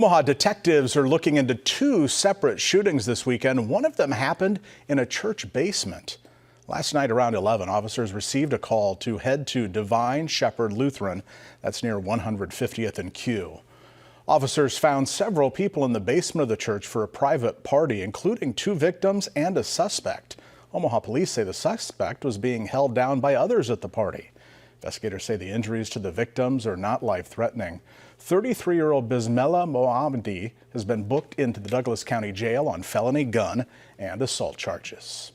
Omaha detectives are looking into two separate shootings this weekend. One of them happened in a church basement. Last night around 11, officers received a call to head to Divine Shepherd Lutheran. That's near 150th and Q. Officers found several people in the basement of the church for a private party, including two victims and a suspect. Omaha police say the suspect was being held down by others at the party. Investigators say the injuries to the victims are not life-threatening. 33-year-old Bismillah Mohammadi has been booked into the Douglas County Jail on felony gun and assault charges.